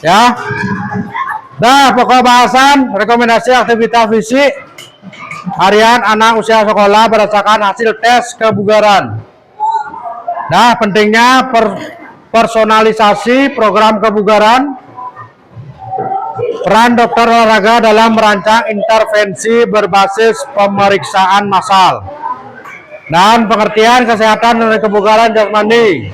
Ya. Nah, pokok bahasan rekomendasi aktivitas fisik harian anak usia sekolah berdasarkan hasil tes kebugaran. Nah, pentingnya personalisasi program kebugaran, peran dokter olahraga dalam merancang intervensi berbasis pemeriksaan massal, dan pengertian kesehatan dan kebugaran jasmani,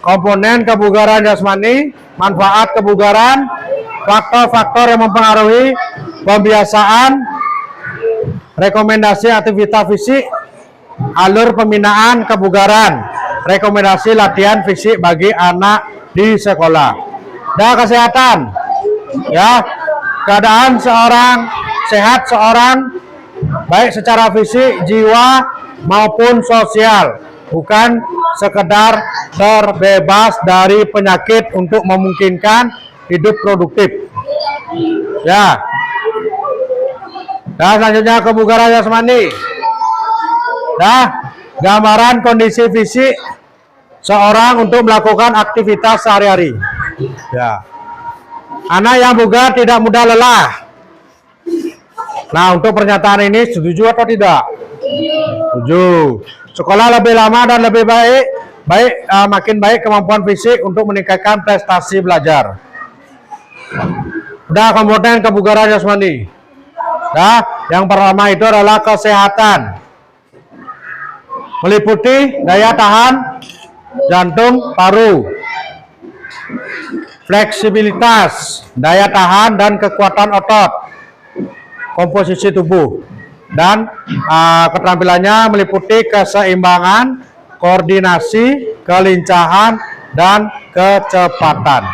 komponen kebugaran jasmani, manfaat kebugaran, faktor-faktor yang mempengaruhi pembiasaan, rekomendasi aktivitas fisik, alur pembinaan kebugaran, rekomendasi latihan fisik bagi anak di sekolah. Dan kesehatan, ya, keadaan sehat seorang baik secara fisik, jiwa maupun sosial, bukan sekedar terbebas dari penyakit untuk memungkinkan hidup produktif. Ya. Nah, selanjutnya kebugaran jasmani. Nah, gambaran kondisi fisik seorang untuk melakukan aktivitas sehari-hari. Ya. Anak yang bugar tidak mudah lelah. Nah, untuk pernyataan ini setuju atau tidak? Setuju. Sekolah lebih lama dan lebih makin baik kemampuan fisik untuk meningkatkan prestasi belajar. Udah, komponen kebugaran jasmani. Nah, yang pertama itu adalah kesehatan, meliputi daya tahan jantung paru, fleksibilitas, daya tahan dan kekuatan otot, komposisi tubuh, dan keterampilannya meliputi keseimbangan, koordinasi, kelincahan, dan kecepatan.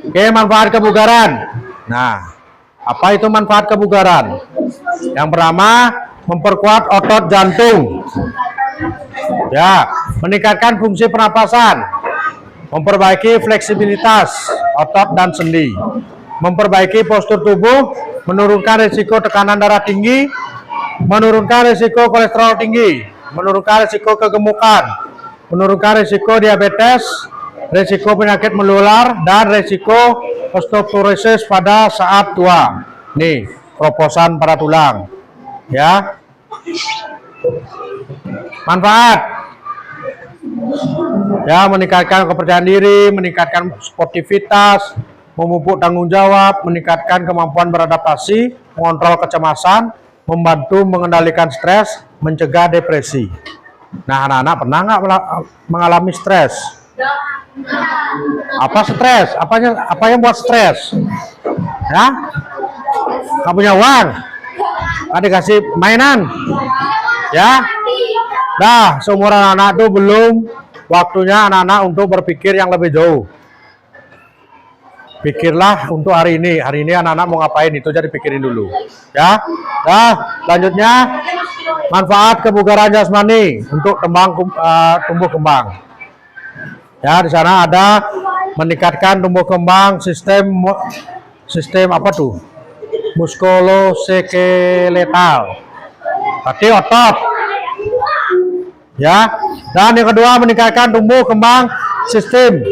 Oke, manfaat kebugaran. Nah, apa itu manfaat kebugaran? Yang pertama, memperkuat otot jantung. Ya, meningkatkan fungsi pernapasan, memperbaiki fleksibilitas otot dan sendi, memperbaiki postur tubuh, menurunkan risiko tekanan darah tinggi, menurunkan risiko kolesterol tinggi, menurunkan risiko kegemukan, menurunkan risiko diabetes, risiko penyakit menular, dan risiko osteoporosis pada saat tua. Nih, proposan pada tulang. Ya. Manfaat. Ya, meningkatkan kepercayaan diri, meningkatkan sportivitas, memupuk tanggung jawab, meningkatkan kemampuan beradaptasi, mengontrol kecemasan, membantu mengendalikan stres, mencegah depresi. Nah, anak-anak pernah nggak mengalami stres? Apa stres? Apa yang buat stres? Ya? Nggak punya uang? Nggak dikasih mainan? Ya? Nah, seumuran anak itu belum waktunya anak-anak untuk berpikir yang lebih jauh. Pikirlah untuk hari ini. Hari ini anak-anak mau ngapain, itu jadi pikirin dulu. Ya? Nah, selanjutnya manfaat kebugaran jasmani untuk tumbuh kembang. Ya, di sana ada meningkatkan tumbuh kembang sistem apa tuh? Muskuloskeletal. Berarti otot. Ya. Dan yang kedua, meningkatkan tumbuh kembang sistem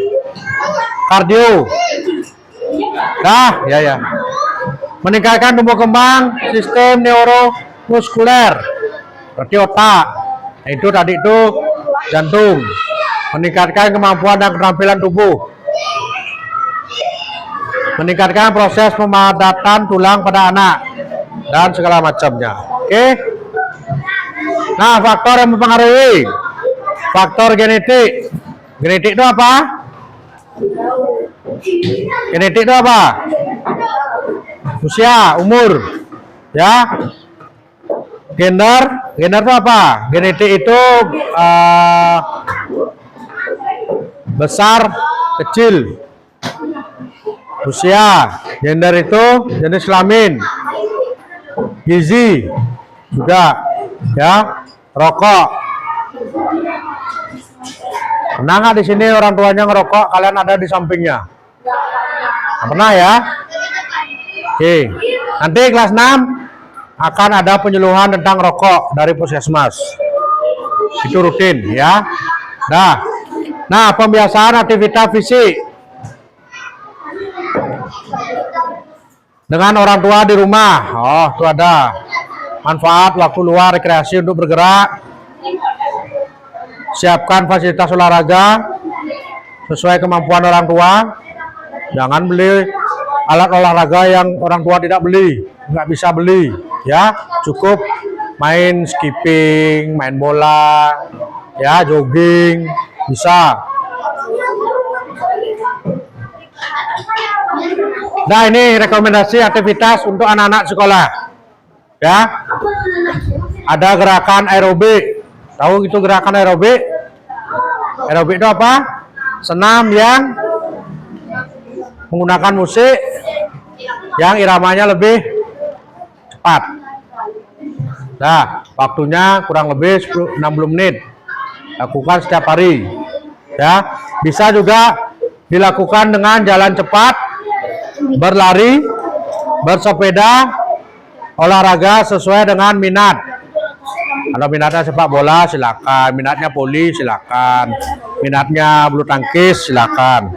kardio. Nah, ya. Meningkatkan tumbuh kembang sistem neuromuskuler. Berarti otak. Nah, itu tadi itu jantung. Meningkatkan kemampuan dan keterampilan tubuh, meningkatkan proses pemadatan tulang pada anak, dan segala macamnya. Oke. Nah, faktor yang mempengaruhi. Faktor genetik. Genetik itu apa? Genetik itu apa? Usia, umur. Ya. Gender itu apa? Genetik itu besar, kecil. Usia, gender itu jenis kelamin. Gizi juga, ya. Rokok. Pernah nggak di sini orang tuanya ngerokok, kalian ada di sampingnya? Pernah ya? Oke. Nanti kelas 6 akan ada penyuluhan tentang rokok dari Puskesmas. Itu rutin ya. Nah, pembiasaan aktivitas fisik. Dengan orang tua di rumah. Oh, itu ada. Manfaat waktu luar rekreasi untuk bergerak. Siapkan fasilitas olahraga sesuai kemampuan orang tua. Jangan beli alat olahraga yang orang tua tidak beli, nggak bisa beli, ya. Cukup main skipping, main bola, ya, jogging, bisa. Nah, ini rekomendasi aktivitas untuk anak-anak sekolah, ya. Ada gerakan aerobik. Tahu itu gerakan aerobik? Aerobik itu apa? Senam yang menggunakan musik yang iramanya lebih cepat. Nah, waktunya kurang lebih 60 menit. Lakukan setiap hari. Ya, bisa juga dilakukan dengan jalan cepat, berlari, bersepeda, olahraga sesuai dengan minat. Kalau minatnya sepak bola silakan, minatnya voli silakan, minatnya bulu tangkis silakan.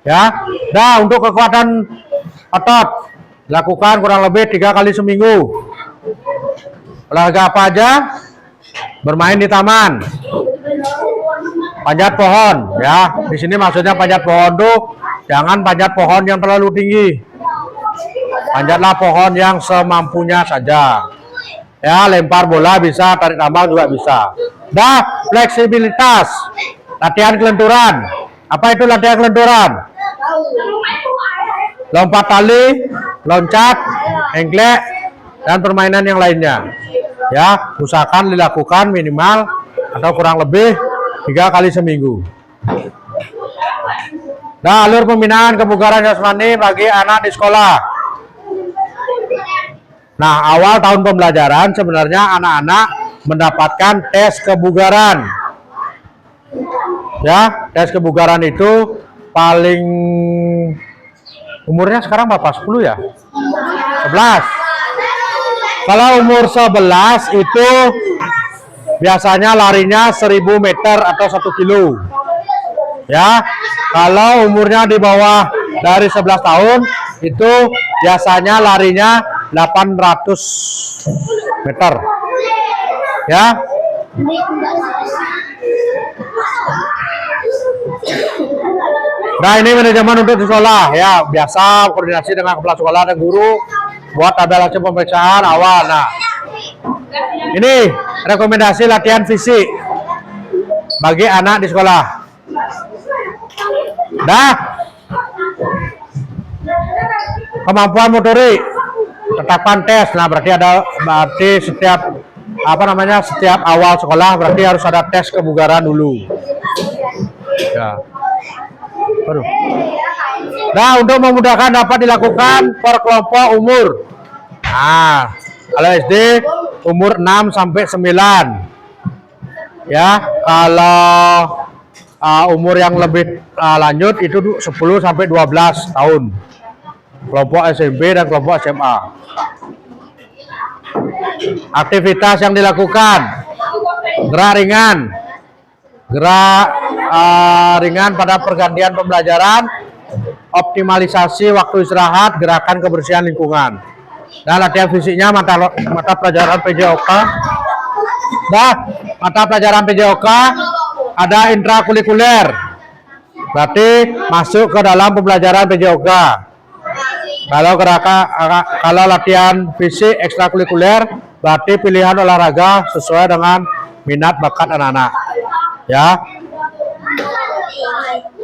Ya. Nah, untuk kekuatan otot lakukan kurang lebih 3 kali seminggu. Olahraga apa aja? Bermain di taman, panjat pohon, ya. Di sini maksudnya panjat pohon tuh jangan panjat pohon yang terlalu tinggi. Panjatlah pohon yang semampunya saja. Ya, lempar bola bisa, tarik tambang juga bisa. Nah, fleksibilitas, latihan kelenturan. Apa itu latihan kelenturan? Lompat tali, loncat, engklek, dan permainan yang lainnya. Ya, usahakan dilakukan minimal atau kurang lebih 3 kali seminggu. Nah, alur pembinaan kebugaran jasmani bagi anak di sekolah. Nah, awal tahun pembelajaran sebenarnya anak-anak mendapatkan tes kebugaran. Ya, tes kebugaran itu paling umurnya sekarang berapa? 10 ya? 11. Kalau umur 11 itu biasanya larinya 1000 meter atau 1 kilo. Ya, kalau umurnya di bawah dari 11 tahun itu biasanya larinya 800 meter. Ya. Nah, ini manajemen untuk di sekolah, ya. Biasa koordinasi dengan kepala sekolah dan guru buat tabel hasil pemeriksaan awal. Nah, ini rekomendasi latihan fisik bagi anak di sekolah. Dah. Kemampuan motorik, tetapkan tes. Nah, berarti setiap setiap awal sekolah berarti harus ada tes kebugaran dulu. Ya. Aduh. Nah, untuk memudahkan dapat dilakukan per kelompok umur. Nah, kalau SD umur 6 sampai 9. Ya, kalau umur yang lebih lanjut itu 10 sampai 12 tahun. Kelompok SMP dan kelompok SMA. Aktivitas yang dilakukan: gerak ringan pada pergantian pembelajaran, optimalisasi waktu istirahat, gerakan kebersihan lingkungan. Dan latihan fisiknya mata pelajaran PJOK. Nah, mata pelajaran PJOK ada intrakurikuler, berarti masuk ke dalam pembelajaran PJOK. Kalau latihan fisik ekstrakurikuler, berarti pilihan olahraga sesuai dengan minat bakat anak-anak. Ya.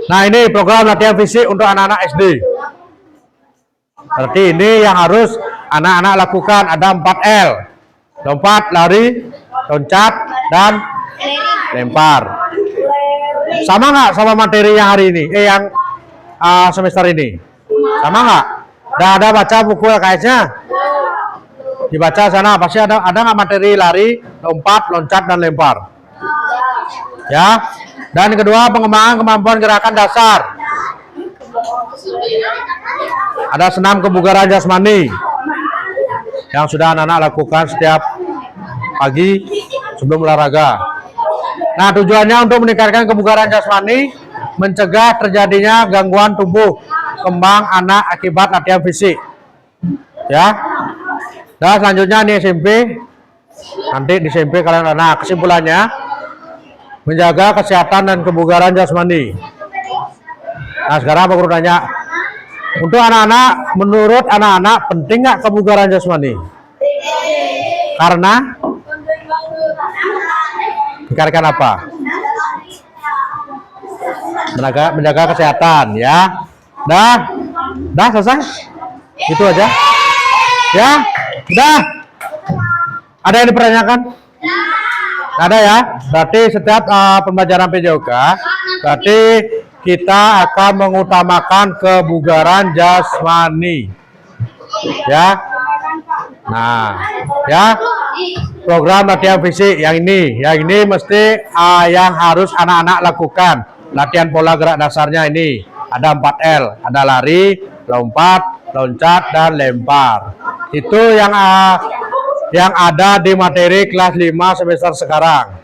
Nah, ini program latihan fisik untuk anak-anak SD. Berarti ini yang harus anak-anak lakukan, ada 4L. Lompat, lari, loncat, dan lempar. Sama nggak sama materi yang hari ini? Yang semester ini? Sama nggak? Ada baca buku LKS-nya? Dibaca sana, pasti ada nggak materi lari, lompat, loncat, dan lempar? Ya. Dan kedua, pengembangan kemampuan gerakan dasar. Ada senam kebugaran jasmani yang sudah anak-anak lakukan setiap pagi sebelum olahraga. Nah, tujuannya untuk meningkatkan kebugaran jasmani, mencegah terjadinya gangguan tubuh kembang anak akibat latihan fisik. Ya. Nah, selanjutnya nih SMP. Nanti di SMP kalian, nah kesimpulannya menjaga kesehatan dan kebugaran jasmani. Nah, sekarang aku tanya, untuk anak-anak, menurut anak-anak penting nggak kebugaran jasmani? Karena dikarenakan apa? Menjaga kesehatan, ya. Dah selesai. Itu aja. Ya, udah. Ada yang dipertanyakan? Ada ya. Berarti setiap pembelajaran PJOK, berarti kita akan mengutamakan kebugaran jasmani. Ya. Nah, ya. Program latihan fisik yang ini mesti yang harus anak-anak lakukan. Latihan pola gerak dasarnya ini ada 4L, ada lari, lompat, loncat, dan lempar. Itu yang ada di materi kelas 5 semester sekarang.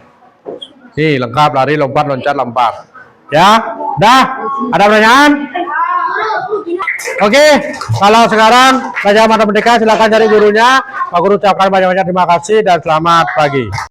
Nih, lengkap lari, lompat, loncat, lempar. Ya, dah. Ada pertanyaan? Oke, kalau sekarang belajar matematika silakan cari gurunya. Pak Guru ucapkan banyak-banyak terima kasih dan selamat pagi.